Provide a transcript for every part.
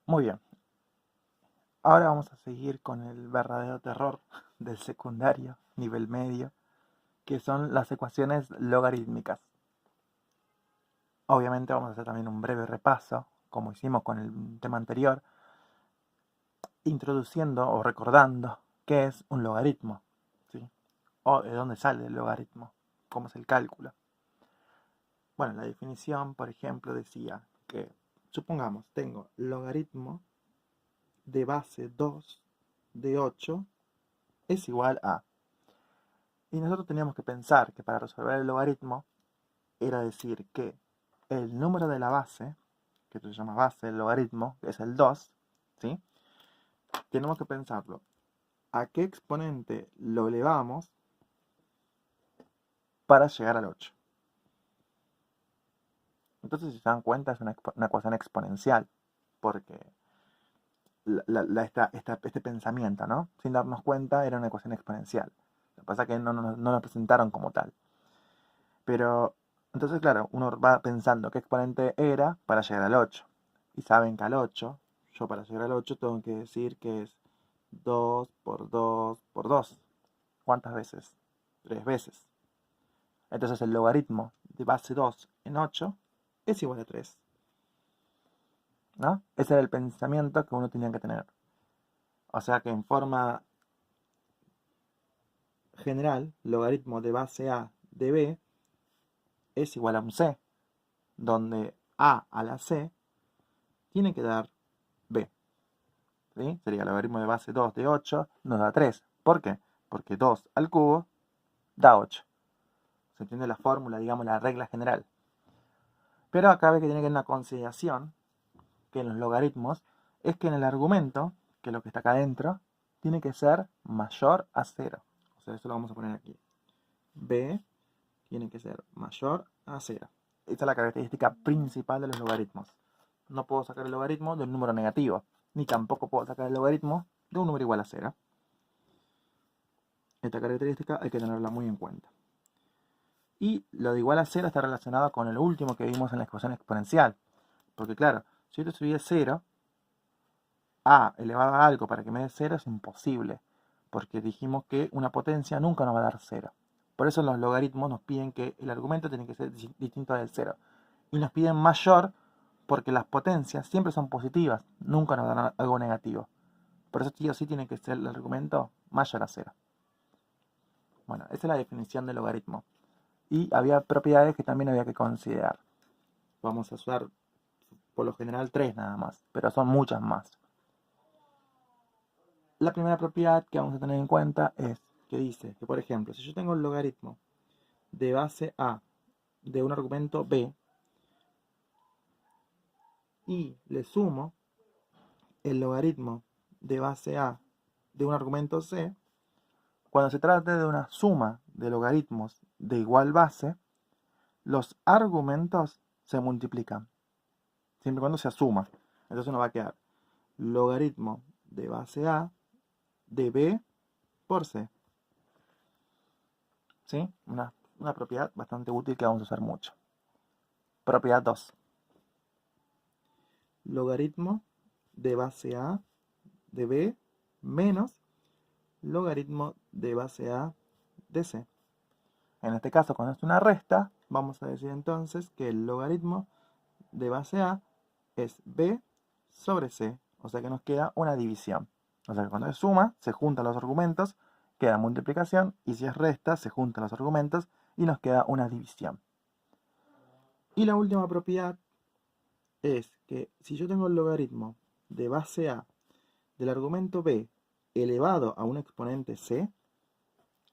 Muy bien. Ahora vamos a seguir con el verdadero terror del secundario, nivel medio, que son las ecuaciones logarítmicas. Obviamente vamos a hacer también un breve repaso, como hicimos con el tema anterior, introduciendo o recordando qué es un logaritmo, ¿sí? O de dónde sale el logaritmo, cómo es el cálculo. Bueno, la definición, por ejemplo, decía que, supongamos, tengo logaritmo de base 2 de 8 es igual a. Y nosotros teníamos que pensar que para resolver el logaritmo era decir que el número de la base, que se llama base del logaritmo, que es el 2, ¿sí? Tenemos que pensarlo. ¿A qué exponente lo elevamos para llegar al 8? Entonces, si se dan cuenta, es una ecuación exponencial, porque este pensamiento, ¿no? Sin darnos cuenta, era una ecuación exponencial. Lo que pasa es que no la presentaron como tal. Pero, entonces, claro, uno va pensando qué exponente era para llegar al 8. Y saben que al 8, yo para llegar al 8 tengo que decir que es 2 por 2 por 2. ¿Cuántas veces? 3 veces. Entonces el logaritmo de base 2 en 8 es igual a 3. ¿No? Ese era el pensamiento que uno tenía que tener. O sea que en forma general, logaritmo de base A de B es igual a un C, donde A a la C tiene que dar B. ¿Sí? Sería el logaritmo de base 2 de 8 nos da 3. ¿Por qué? Porque 2 al cubo da 8. ¿Se entiende la fórmula, digamos, la regla general? Pero acá ve que tiene que haber una consideración, que en los logaritmos, es que en el argumento, que es lo que está acá adentro, tiene que ser mayor a 0. O sea, eso lo vamos a poner aquí. B tiene que ser mayor a 0. Esta es la característica principal de los logaritmos. No puedo sacar el logaritmo de un número negativo, ni tampoco puedo sacar el logaritmo de un número igual a 0. Esta característica hay que tenerla muy en cuenta. Y lo de igual a 0 está relacionado con el último que vimos en la ecuación exponencial. Porque claro, si yo te subí 0, a elevado a algo para que me dé 0 es imposible. Porque dijimos que una potencia nunca nos va a dar 0. Por eso los logaritmos nos piden que el argumento tiene que ser distinto del 0. Y nos piden mayor porque las potencias siempre son positivas, nunca nos dan algo negativo. Por eso sí o sí tiene que ser el argumento mayor a 0. Bueno, esa es la definición del logaritmo. Y había propiedades que también había que considerar. Vamos a usar por lo general 3 nada más, pero son muchas más. La primera propiedad que vamos a tener en cuenta es que dice que, por ejemplo, si yo tengo el logaritmo de base A de un argumento B y le sumo el logaritmo de base A de un argumento C, cuando se trate de una suma de logaritmos de igual base, los argumentos se multiplican, siempre y cuando se suma. Entonces nos va a quedar logaritmo de base A de B por C. ¿Sí? Una propiedad bastante útil que vamos a usar mucho. Propiedad 2. Logaritmo de base A de B menos logaritmo de base A de C. En este caso, cuando es una resta, vamos a decir entonces que el logaritmo de base A es B sobre C. O sea que nos queda una división. O sea que cuando es suma, se juntan los argumentos, queda multiplicación, y si es resta, se juntan los argumentos y nos queda una división. Y la última propiedad es que si yo tengo el logaritmo de base A del argumento B elevado a un exponente C,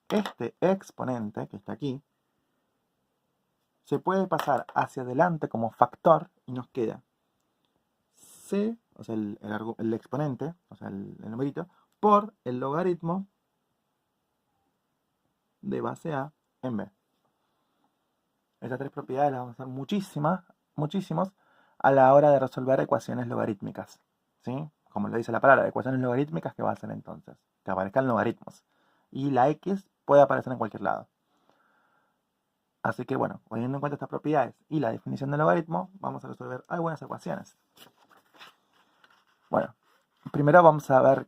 este exponente que está aquí se puede pasar hacia adelante como factor y nos queda C, o sea, el exponente, o sea, el numerito, por el logaritmo de base A en B. Estas tres propiedades las vamos a usar muchísimos a la hora de resolver ecuaciones logarítmicas. ¿Sí? Como le dice la palabra, ecuaciones logarítmicas que va a ser entonces, que aparezcan logaritmos. Y la X puede aparecer en cualquier lado. Así que bueno, teniendo en cuenta estas propiedades y la definición del logaritmo, vamos a resolver algunas ecuaciones. Bueno, primero vamos a ver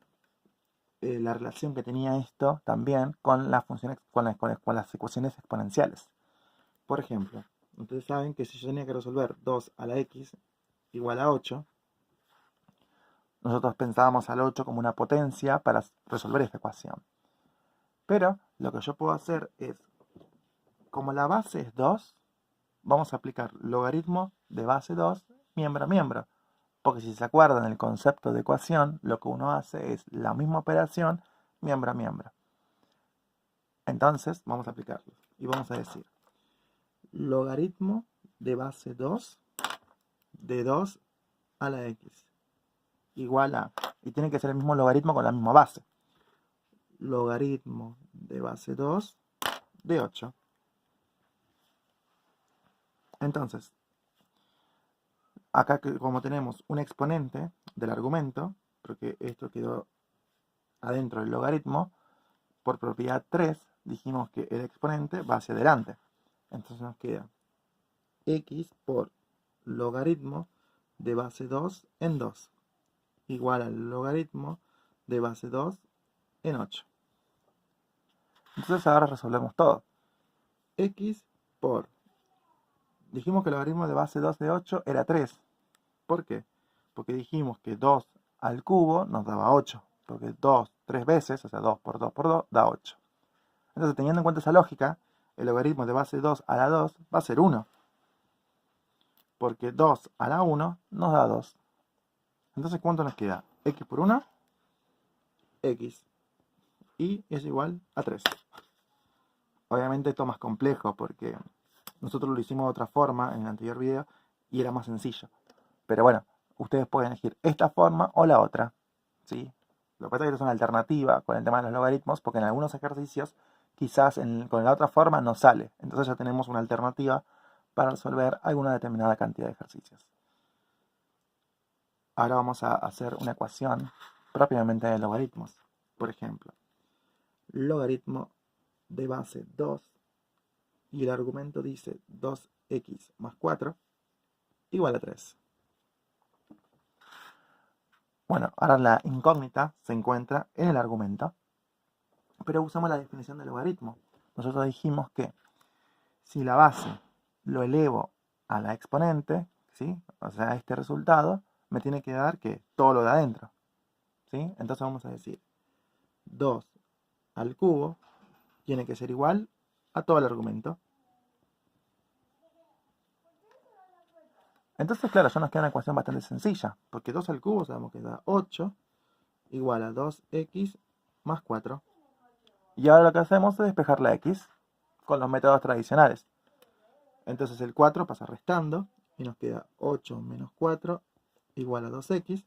la relación que tenía esto también con las funciones, con las ecuaciones exponenciales. Por ejemplo, ustedes saben que si yo tenía que resolver 2 a la x igual a 8, nosotros pensábamos al 8 como una potencia para resolver esta ecuación. Pero lo que yo puedo hacer es, como la base es 2, vamos a aplicar logaritmo de base 2 miembro a miembro. Porque si se acuerdan el concepto de ecuación, lo que uno hace es la misma operación miembro a miembro. Entonces, vamos a aplicarlo. Y vamos a decir, logaritmo de base 2 de 2 a la x igual a, y tiene que ser el mismo logaritmo con la misma base, logaritmo de base 2 de 8. Entonces, acá como tenemos un exponente del argumento, porque esto quedó adentro del logaritmo, por propiedad 3 dijimos que el exponente va hacia adelante. Entonces nos queda x por logaritmo de base 2 en 2 igual al logaritmo de base 2 en 8. Entonces ahora resolvemos todo. X por... Dijimos que el logaritmo de base 2 de 8 era 3. ¿Por qué? Porque dijimos que 2 al cubo nos daba 8. Porque 2 3 veces, o sea 2 por 2 por 2, da 8. Entonces, teniendo en cuenta esa lógica, el logaritmo de base 2 a la 2 va a ser 1. Porque 2 a la 1 nos da 2. Entonces, ¿cuánto nos queda? X por 1, X. Y es igual a 3. Obviamente esto es más complejo porque nosotros lo hicimos de otra forma en el anterior video y era más sencillo. Pero bueno, ustedes pueden elegir esta forma o la otra, ¿sí? Lo que pasa es que es una alternativa con el tema de los logaritmos, porque en algunos ejercicios quizás con la otra forma no sale. Entonces ya tenemos una alternativa para resolver alguna determinada cantidad de ejercicios. Ahora vamos a hacer una ecuación propiamente de logaritmos. Por ejemplo, logaritmo de base 2 y el argumento dice 2x más 4 igual a 3. Bueno, ahora la incógnita se encuentra en el argumento, pero usamos la definición del logaritmo. Nosotros dijimos que si la base lo elevo a la exponente, ¿sí? O sea, este resultado me tiene que dar que todo lo de adentro, ¿sí? Entonces vamos a decir 2 al cubo tiene que ser igual a todo el argumento. Entonces, claro, ya nos queda una ecuación bastante sencilla, porque 2 al cubo sabemos que da 8 igual a 2x más 4. Y ahora lo que hacemos es despejar la x con los métodos tradicionales. Entonces el 4 pasa restando y nos queda 8 menos 4 igual a 2x.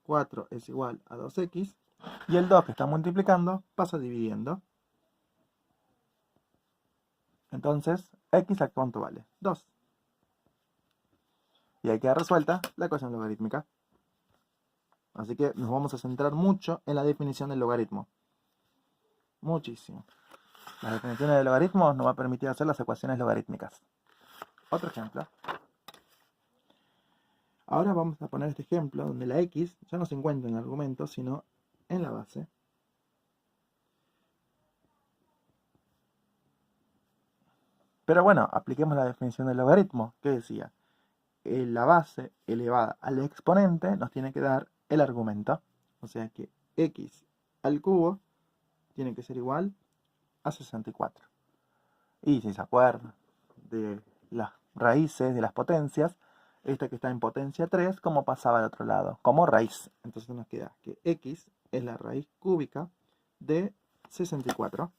4 es igual a 2x. Y el 2 que está multiplicando pasa dividiendo. Entonces, x a cuánto vale? 2. Y ahí queda resuelta la ecuación logarítmica. Así que nos vamos a centrar mucho en la definición del logaritmo. Muchísimo. Las definiciones de logaritmos nos va a permitir hacer las ecuaciones logarítmicas. Otro ejemplo. Ahora vamos a poner este ejemplo donde la x ya no se encuentra en el argumento, sino en la base. Pero bueno, apliquemos la definición del logaritmo, que decía, la base elevada al exponente nos tiene que dar el argumento. O sea que x al cubo tiene que ser igual a 64. Y si se acuerdan de las raíces, de las potencias, esta que está en potencia 3, ¿cómo pasaba al otro lado? Como raíz. Entonces nos queda que x es la raíz cúbica de 64.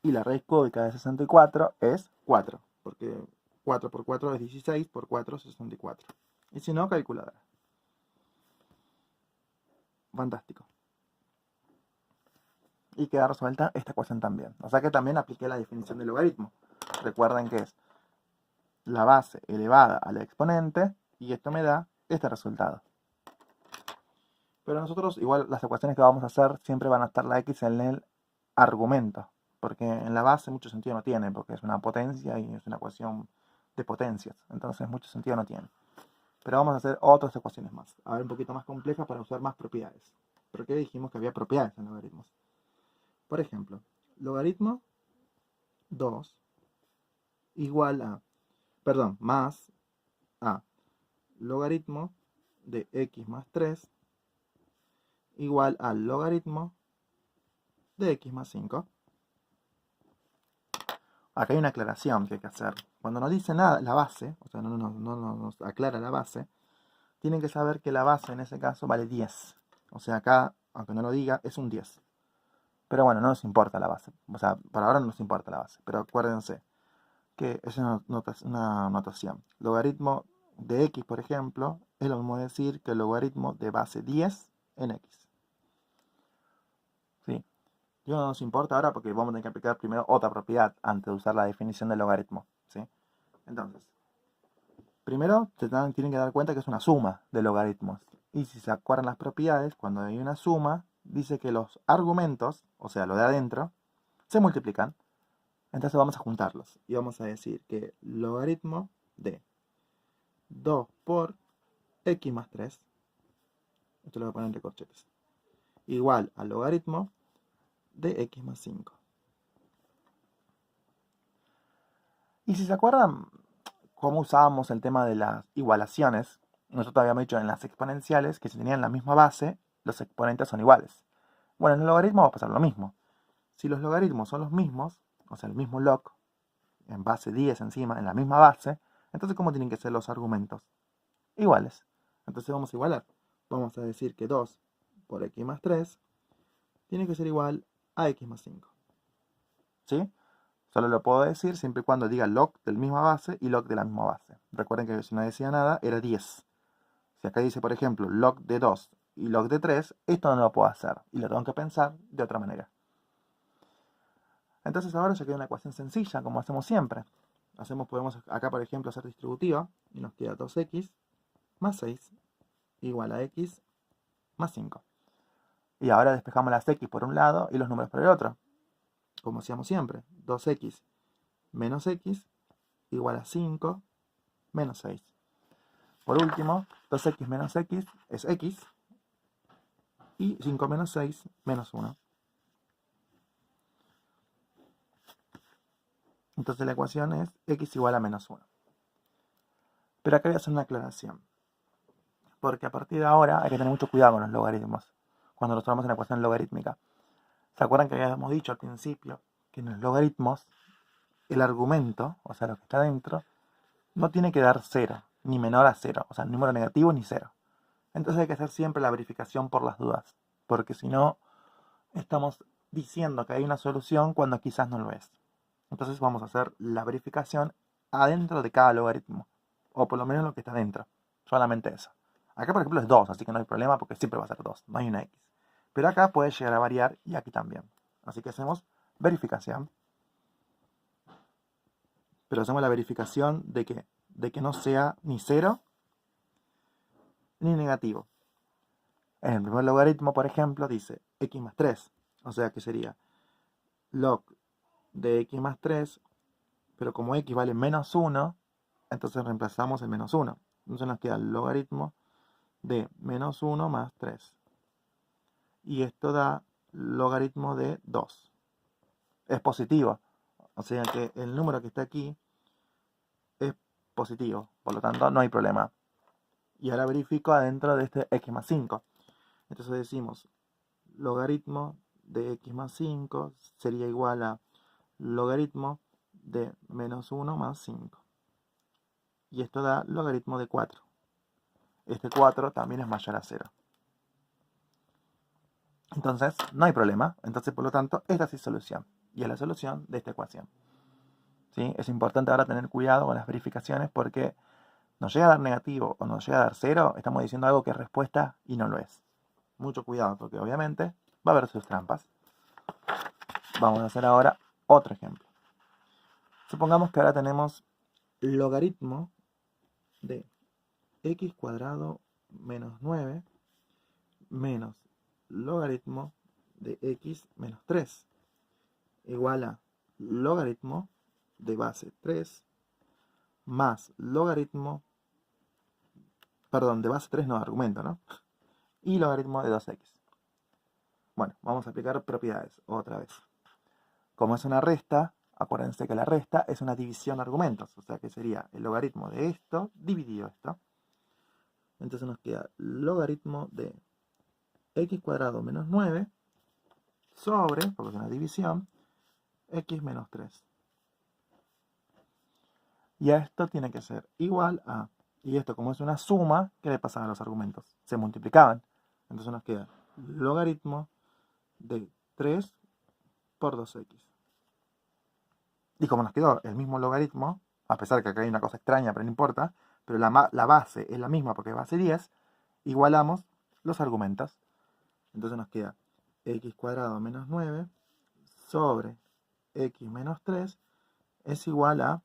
Y la raíz cúbica de 64 es 4, porque 4 por 4 es 16, por 4 es 64. Y si no, calculadora. Fantástico. Y queda resuelta esta ecuación también. O sea que también apliqué la definición del logaritmo. Recuerden que es la base elevada al exponente y esto me da este resultado. Pero nosotros, igual las ecuaciones que vamos a hacer siempre van a estar la x en el argumento, porque en la base mucho sentido no tiene, porque es una potencia y es una ecuación de potencias, entonces mucho sentido no tiene. Pero vamos a hacer otras ecuaciones más, a ver, un poquito más complejas para usar más propiedades. Porque dijimos que había propiedades en logaritmos. Por ejemplo, logaritmo 2 igual a, perdón, más a logaritmo de x más 3 igual al logaritmo de x más 5. Acá hay una aclaración que hay que hacer. Cuando no dice nada, la base, o sea, no nos aclara la base, tienen que saber que la base en ese caso vale 10. O sea, acá, aunque no lo diga, es un 10. Pero bueno, no nos importa la base. O sea, por ahora no nos importa la base. Pero acuérdense que es una notación. Logaritmo de x, por ejemplo, es lo mismo decir que el logaritmo de base 10 en x. ¿Sí? Y no nos importa ahora porque vamos a tener que aplicar primero otra propiedad antes de usar la definición del logaritmo. ¿Sí? Entonces, primero tienen que dar cuenta que es una suma de logaritmos. Y si se acuerdan las propiedades, cuando hay una suma, dice que los argumentos, o sea, lo de adentro, se multiplican. Entonces vamos a juntarlos. Y vamos a decir que logaritmo de 2 por x más 3, esto lo voy a poner entre corchetes, igual al logaritmo de x más 5. Y si se acuerdan cómo usábamos el tema de las igualaciones, nosotros habíamos dicho en las exponenciales que si tenían la misma base, los exponentes son iguales. Bueno, en el logaritmo va a pasar lo mismo. Si los logaritmos son los mismos, o sea, el mismo log, en base 10 encima, en la misma base, entonces ¿cómo tienen que ser los argumentos? Iguales. Entonces vamos a igualar. Vamos a decir que 2 por x más 3 tiene que ser igual a x más 5. ¿Sí? Solo lo puedo decir siempre y cuando diga log de la misma base y log de la misma base. Recuerden que si no decía nada, era 10. Si acá dice, por ejemplo, log de 2 y log de 3, esto no lo puedo hacer. Y lo tengo que pensar de otra manera. Entonces ahora ya queda una ecuación sencilla, como hacemos siempre. Podemos acá, por ejemplo, hacer distributiva. Y nos queda 2x más 6 igual a x más 5. Y ahora despejamos las x por un lado y los números por el otro. Como hacíamos siempre. 2x menos x igual a 5 menos 6. Por último, 2x menos x es x. Y 5 menos 6 menos 1. Entonces la ecuación es x igual a menos 1. Pero acá voy a hacer una aclaración. Porque a partir de ahora hay que tener mucho cuidado con los logaritmos. Cuando los tomamos en la ecuación logarítmica. ¿Se acuerdan que habíamos dicho al principio que en los logaritmos el argumento, o sea, lo que está dentro, no tiene que dar 0, ni menor a 0, o sea, número negativo ni 0. Entonces hay que hacer siempre la verificación por las dudas, porque si no, estamos diciendo que hay una solución cuando quizás no lo es. Entonces vamos a hacer la verificación adentro de cada logaritmo, o por lo menos lo que está dentro, solamente eso. Acá, por ejemplo, es 2, así que no hay problema porque siempre va a ser 2, no hay una x. Pero acá puede llegar a variar y aquí también. Así que hacemos verificación. Pero hacemos la verificación de que no sea ni 0 ni negativo. En el primer logaritmo, por ejemplo, dice x más 3. O sea que sería log de x más 3, pero como x vale menos 1, entonces reemplazamos el menos 1. Entonces nos queda el logaritmo de menos 1 más 3. Y esto da logaritmo de 2. Es positivo. O sea que el número que está aquí es positivo. Por lo tanto, no hay problema. Y ahora verifico adentro de este x más 5. Entonces decimos logaritmo de x más 5 sería igual a logaritmo de menos 1 más 5. Y esto da logaritmo de 4. Este 4 también es mayor a 0. Entonces, no hay problema. Entonces, por lo tanto, esta sí es solución. Y es la solución de esta ecuación. ¿Sí? Es importante ahora tener cuidado con las verificaciones porque nos llega a dar negativo o nos llega a dar 0, estamos diciendo algo que es respuesta y no lo es. Mucho cuidado porque obviamente va a haber sus trampas. Vamos a hacer ahora otro ejemplo. Supongamos que ahora tenemos logaritmo de x cuadrado menos 9 menos logaritmo de x menos 3 igual a logaritmo de base 3 más logaritmo perdón, de base 3 no, argumento, ¿no? Y logaritmo de 2x. Bueno, vamos a aplicar propiedades otra vez. Como es una resta, acuérdense que la resta es una división de argumentos, o sea que sería el logaritmo de esto dividido esto. Entonces nos queda logaritmo de x cuadrado menos 9 sobre, porque es una división, x menos 3. Y a esto tiene que ser igual a, y esto como es una suma, ¿qué le pasan a los argumentos? Se multiplicaban. Entonces nos queda logaritmo de 3 por 2x. Y como nos quedó el mismo logaritmo, a pesar de que acá hay una cosa extraña, pero no importa, pero la base es la misma porque es base 10, igualamos los argumentos. Entonces nos queda x cuadrado menos 9 sobre x menos 3 es igual a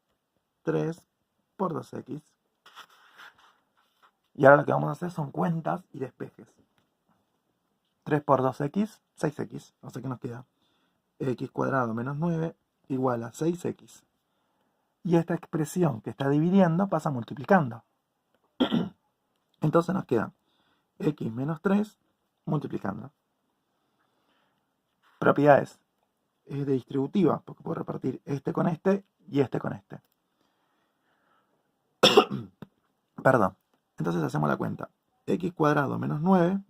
3 por 2x. Y ahora lo que vamos a hacer son cuentas y despejes. 3 por 2x, 6x. O sea que nos queda x cuadrado menos 9 igual a 6x. Y esta expresión que está dividiendo pasa multiplicando. Entonces nos queda x menos 3 multiplicando. Propiedades. Es de distributiva, porque puedo repartir este con este y este con este. Perdón. Entonces hacemos la cuenta. X cuadrado menos 9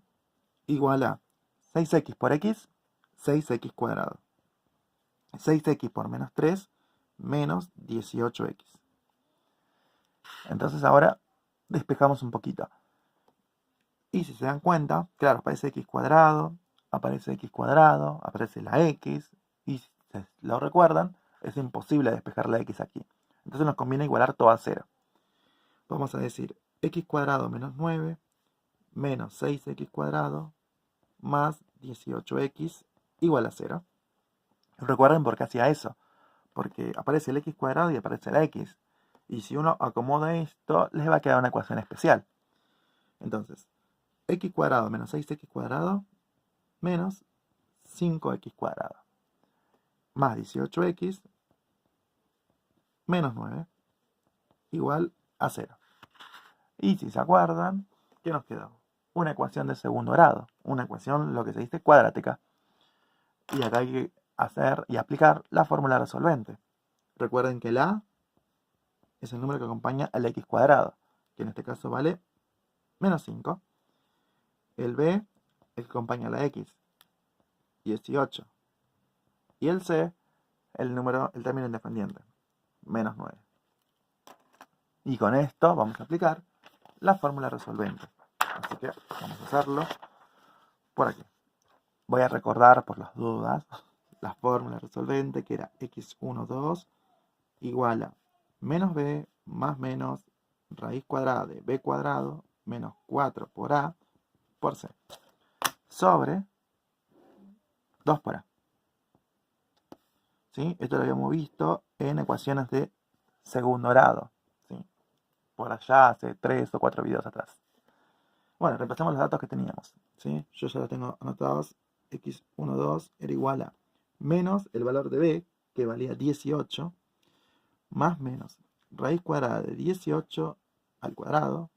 igual a 6x por x, 6x cuadrado. 6x por menos 3, menos 18x. Entonces ahora despejamos un poquito. Y si se dan cuenta, claro, aparece x cuadrado, aparece la x, y si lo recuerdan, es imposible despejar la x aquí. Entonces nos conviene igualar todo a 0. Vamos a decir x cuadrado menos 9 menos 6x cuadrado más 18x igual a 0. Recuerden por qué hacía eso. Porque aparece el x cuadrado y aparece la x. Y si uno acomoda esto, les va a quedar una ecuación especial. Entonces, x cuadrado menos 6x cuadrado menos 5x cuadrado más 18x menos 9 igual a 0. Y si se acuerdan, ¿qué nos quedó? Una ecuación de segundo grado. Una ecuación, lo que se dice, cuadrática. Y acá hay que hacer y aplicar la fórmula resolvente. Recuerden que la A es el número que acompaña al x cuadrado, que en este caso vale menos 5. El B es el que acompaña a la x, 18. Y el C, el término independiente, menos 9. Y con esto vamos a aplicar la fórmula resolvente. Así que vamos a hacerlo por aquí. Voy a recordar por las dudas la fórmula resolvente, que era x12 igual a menos b más menos raíz cuadrada de b cuadrado menos 4 por a por c sobre 2 por a. ¿Sí? Esto lo habíamos visto en ecuaciones de segundo grado. ¿Sí? Por allá hace 3 o 4 videos atrás. Bueno, repasemos los datos que teníamos. ¿Sí? Yo ya los tengo anotados. x12 era igual a menos el valor de b, que valía 18, más menos raíz cuadrada de 18 al cuadrado,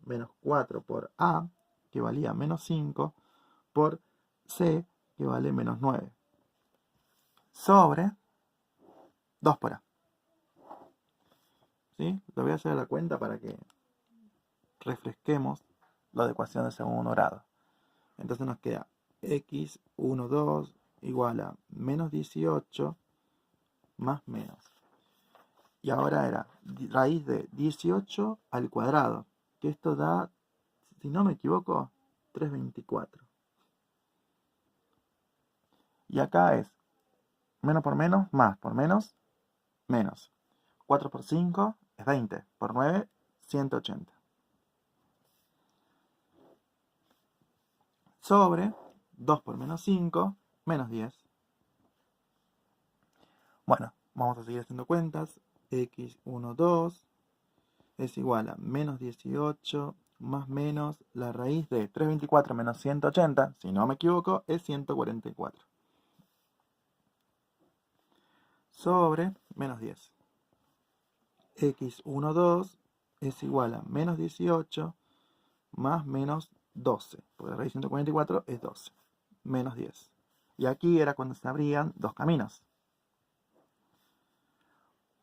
menos 4 por a, que valía menos 5, por c, que vale menos 9, sobre 2 por a. ¿Sí? Lo voy a hacer a la cuenta para que refresquemos la ecuación de segundo grado. Entonces nos queda x12 igual a menos 18 más menos. Y ahora era raíz de 18 al cuadrado, que esto da, si no me equivoco, 324. Y acá es menos por menos, más por menos, menos. 4 por 5 es 20, por 9, 180. Sobre 2 por menos 5, menos 10. Bueno, vamos a seguir haciendo cuentas. x12 es igual a menos 18 más menos la raíz de 324 menos 180, si no me equivoco, es 144. Sobre menos 10. x12 es igual a menos 18 más menos 12, porque raíz de 144 es 12, menos 10. Y aquí era cuando se abrían dos caminos.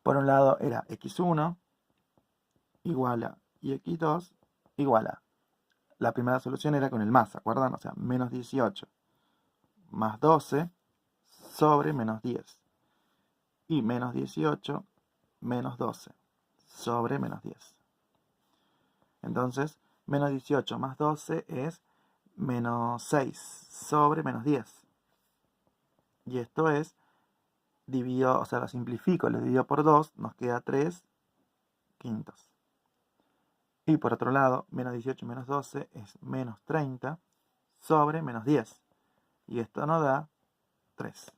Por un lado era x1 igual a y x2 igual a. La primera solución era con el más, ¿se acuerdan? O sea, menos 18 más 12 sobre menos 10. Y menos 18 menos 12 sobre menos 10. Entonces, menos 18 más 12 es menos 6 sobre menos 10. Y esto es, dividido, o sea, lo simplifico, lo divido por 2, nos queda 3 quintos. Y por otro lado, menos 18 menos 12 es menos 30 sobre menos 10. Y esto nos da 3.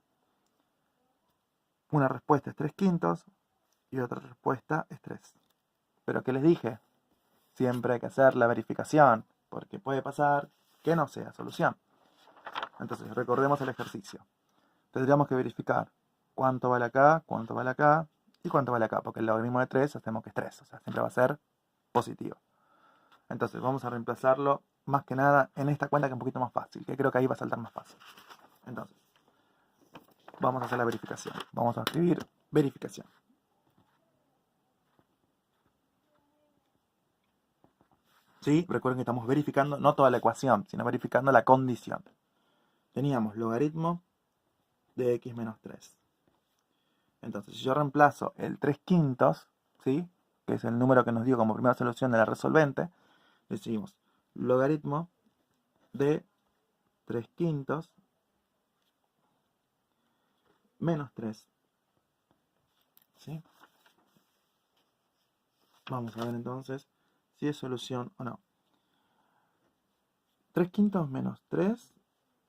Una respuesta es 3 quintos y otra respuesta es 3. Pero ¿qué les dije? Siempre hay que hacer la verificación, porque puede pasar que no sea solución. Entonces, recordemos el ejercicio. Tendríamos que verificar cuánto vale acá, cuánto vale acá y cuánto vale acá, porque el logaritmo de 3 hacemos que es 3, o sea, siempre va a ser positivo. Entonces, vamos a reemplazarlo más que nada en esta cuenta que es un poquito más fácil, que creo que ahí va a saltar más fácil. Entonces, vamos a hacer la verificación. Vamos a escribir verificación. ¿Sí? Recuerden que estamos verificando no toda la ecuación, sino verificando la condición. Teníamos logaritmo de x menos 3. Entonces, si yo reemplazo el 3 quintos, ¿sí?, que es el número que nos dio como primera solución de la resolvente, decimos logaritmo de 3 quintos menos 3. ¿Sí? Vamos a ver entonces si es solución o no. 3 quintos menos 3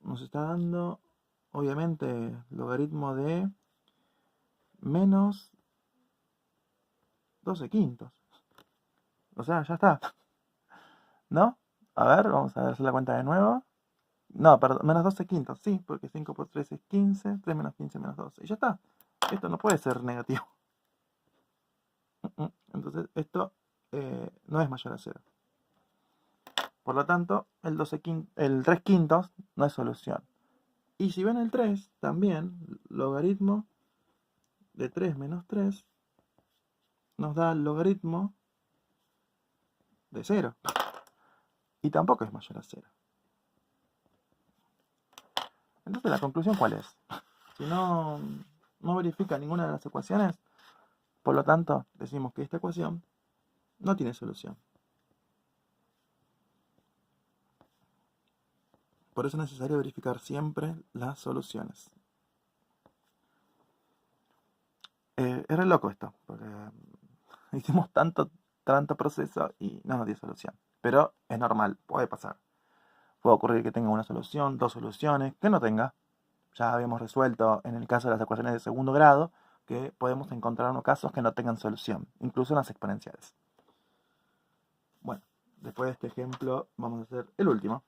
nos está dando, obviamente, logaritmo de menos 12 quintos. O sea, ya está. ¿No? A ver, vamos a hacer la cuenta de nuevo. No, perdón, menos 12 quintos, sí, porque 5 por 3 es 15, 3 menos 15 menos 12. Y ya está. Esto no puede ser negativo. Entonces, esto no es mayor a 0. Por lo tanto, el 3 quintos no es solución. Y si ven el 3, también, logaritmo de 3 menos 3 nos da el logaritmo de 0. Y tampoco es mayor a 0. Entonces, ¿la conclusión cuál es? Si no verifica ninguna de las ecuaciones, por lo tanto, decimos que esta ecuación no tiene solución. Por eso es necesario verificar siempre las soluciones. Es re loco esto, porque hicimos tanto proceso y no nos dio solución. Pero es normal, puede pasar. Puede ocurrir que tenga una solución, dos soluciones, que no tenga. Ya habíamos resuelto en el caso de las ecuaciones de segundo grado que podemos encontrar unos casos que no tengan solución, incluso en las exponenciales. Bueno, después de este ejemplo vamos a hacer el último.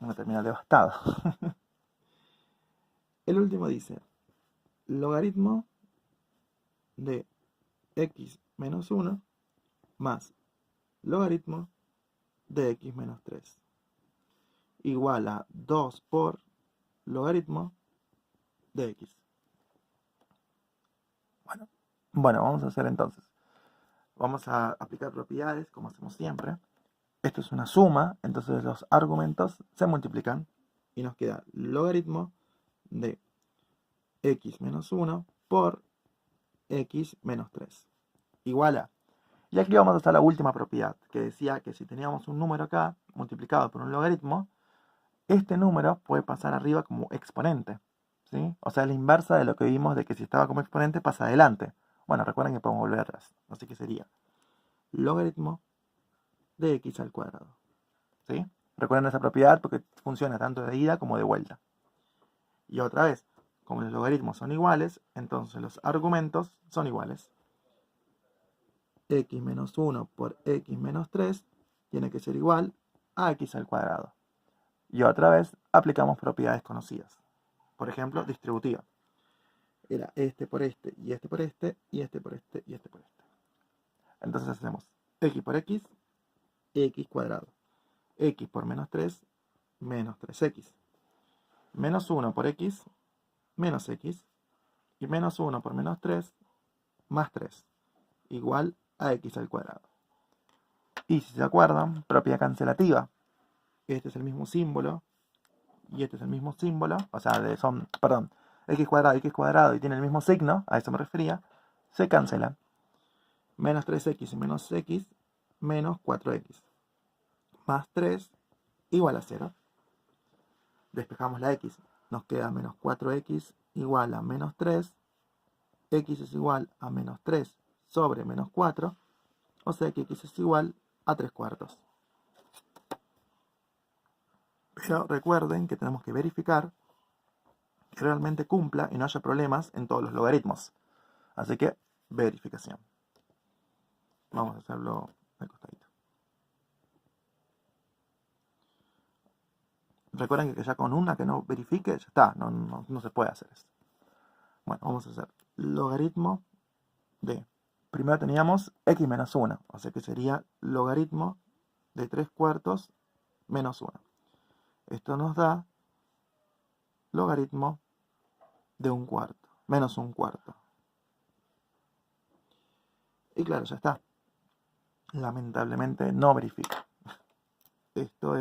Voy a terminar devastado. El último dice, logaritmo de x menos 1 más logaritmo de x menos 3 igual a 2 por logaritmo de x. Bueno, vamos a hacer entonces. Vamos a aplicar propiedades como hacemos siempre. Esto es una suma, entonces los argumentos se multiplican y nos queda logaritmo de x menos 1 por x menos 3 igual a. Y aquí vamos a hacer la última propiedad, que decía que si teníamos un número acá multiplicado por un logaritmo, este número puede pasar arriba como exponente, ¿sí? O sea, la inversa de lo que vimos de que si estaba como exponente pasa adelante. Bueno, recuerden que podemos volver atrás, así que sería logaritmo de x al cuadrado, ¿sí? Recuerden esa propiedad porque funciona tanto de ida como de vuelta. Y otra vez, como los logaritmos son iguales, entonces los argumentos son iguales. X menos 1 por x menos 3 tiene que ser igual a x al cuadrado. Y otra vez aplicamos propiedades conocidas. Por ejemplo, distributiva. Era este por este, y este por este, y este por este, y este por este. Entonces hacemos x por x, x cuadrado. x por menos 3, menos 3x. Menos 1 por x, menos x. Y menos 1 por menos 3, más 3, igual a x al cuadrado. Y si se acuerdan, propiedad cancelativa. Este es el mismo símbolo y este es el mismo símbolo. O sea, perdón, x cuadrado y tiene el mismo signo, a eso me refería. Se cancelan. Menos 3x y menos x, menos 4x. Más 3, igual a 0. Despejamos la x. Nos queda menos 4x igual a menos 3. X es igual a menos 3 sobre menos 4. O sea que x es igual a 3 cuartos. Pero recuerden que tenemos que verificar que realmente cumpla y no haya problemas en todos los logaritmos. Así que, verificación. Vamos a hacerlo de costadito. Recuerden que ya con una que no verifique, ya está, no se puede hacer eso. Bueno, vamos a hacer logaritmo de... Primero teníamos x menos 1, o sea que sería logaritmo de 3 cuartos menos 1. Esto nos da logaritmo de 1 cuarto, menos 1 cuarto. Y claro, ya está. Lamentablemente no verifica. Esto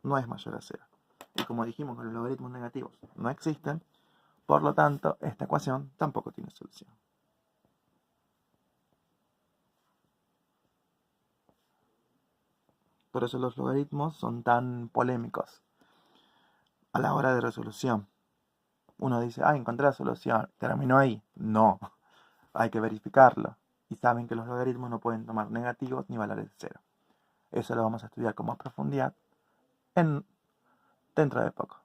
no es mayor a 0. Y como dijimos, los logaritmos negativos no existen, por lo tanto, esta ecuación tampoco tiene solución. Por eso los logaritmos son tan polémicos a la hora de resolución. Uno dice, encontré la solución, terminó ahí. No, hay que verificarlo. Y saben que los logaritmos no pueden tomar negativos ni valores de 0. Eso lo vamos a estudiar con más profundidad dentro de poco.